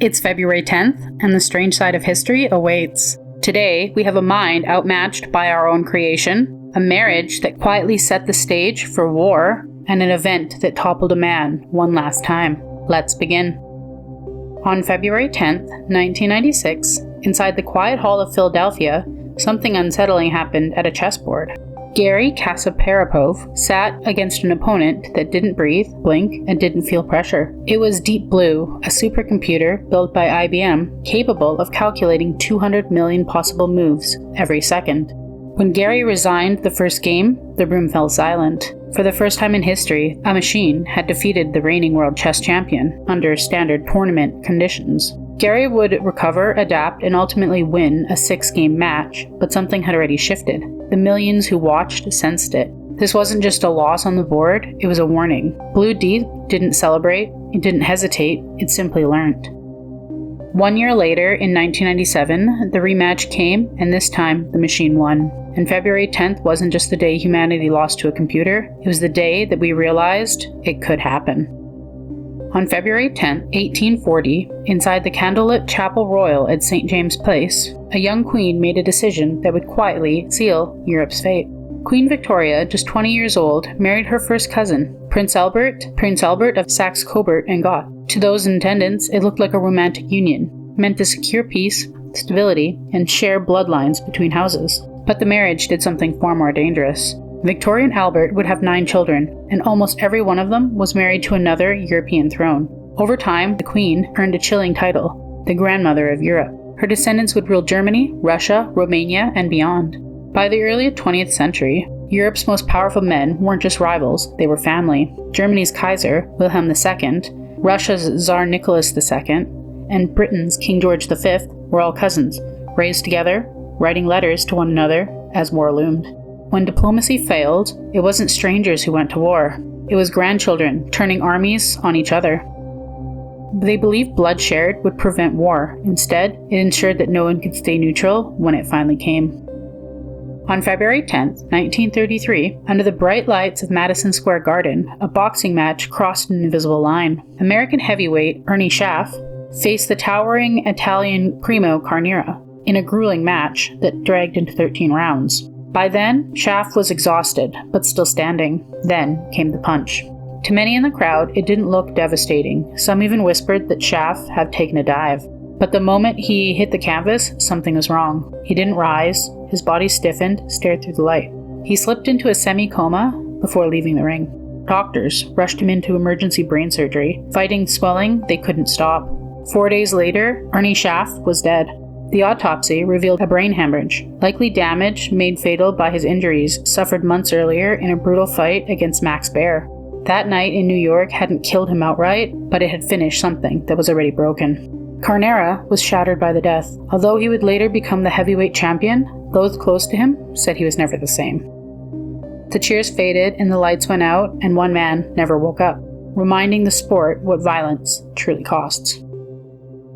It's February 10th, and the strange side of history awaits. Today, we have a mind outmatched by our own creation, a marriage that quietly set the stage for war, and an event that toppled a man one last time. Let's begin. On February 10th, 1996, inside the quiet hall of Philadelphia, something unsettling happened at a chessboard. Garry Kasparov sat against an opponent that didn't breathe, blink, and didn't feel pressure. It was Deep Blue, a supercomputer built by IBM, capable of calculating 200 million possible moves every second. When Garry resigned the first game, the room fell silent. For the first time in history, a machine had defeated the reigning world chess champion under standard tournament conditions. Garry would recover, adapt, and ultimately win a 6-game match, but something had already shifted. The millions who watched sensed it. This wasn't just a loss on the board, it was a warning. Blue Deep didn't celebrate, it didn't hesitate, it simply learned. 1 year later, in 1997, the rematch came, and this time, the machine won. And February 10th wasn't just the day humanity lost to a computer, it was the day that we realized it could happen. On February 10, 1840, inside the candlelit Chapel Royal at St. James Place, a young queen made a decision that would quietly seal Europe's fate. Queen Victoria, just 20 years old, married her first cousin, Prince Albert of Saxe-Coburg and Gotha. To those in attendance, it looked like a romantic union, meant to secure peace, stability, and share bloodlines between houses. But the marriage did something far more dangerous. Victoria and Albert would have 9 children, and almost every one of them was married to another European throne. Over time, the Queen earned a chilling title, the Grandmother of Europe. Her descendants would rule Germany, Russia, Romania, and beyond. By the early 20th century, Europe's most powerful men weren't just rivals, they were family. Germany's Kaiser, Wilhelm II, Russia's Tsar Nicholas II, and Britain's King George V were all cousins, raised together, writing letters to one another as war loomed. When diplomacy failed, it wasn't strangers who went to war. It was grandchildren turning armies on each other. They believed blood shared would prevent war. Instead, it ensured that no one could stay neutral when it finally came. On February 10, 1933, under the bright lights of Madison Square Garden, a boxing match crossed an invisible line. American heavyweight Ernie Schaff faced the towering Italian Primo Carnera in a grueling match that dragged into 13 rounds. By then, Schaff was exhausted, but still standing. Then came the punch. To many in the crowd, it didn't look devastating. Some even whispered that Schaff had taken a dive. But the moment he hit the canvas, something was wrong. He didn't rise. His body stiffened, stared through the light. He slipped into a semi-coma before leaving the ring. Doctors rushed him into emergency brain surgery. Fighting swelling they couldn't stop. 4 days later, Ernie Schaff was dead. The autopsy revealed a brain hemorrhage, likely damage made fatal by his injuries suffered months earlier in a brutal fight against Max Baer. That night in New York hadn't killed him outright, but it had finished something that was already broken. Carnera was shattered by the death. Although he would later become the heavyweight champion, those close to him said he was never the same. The cheers faded and the lights went out, and one man never woke up, reminding the sport what violence truly costs.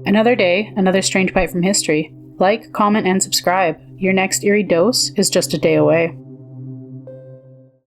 Another day, another strange bite from history. Like, comment, and subscribe. Your next eerie dose is just a day away.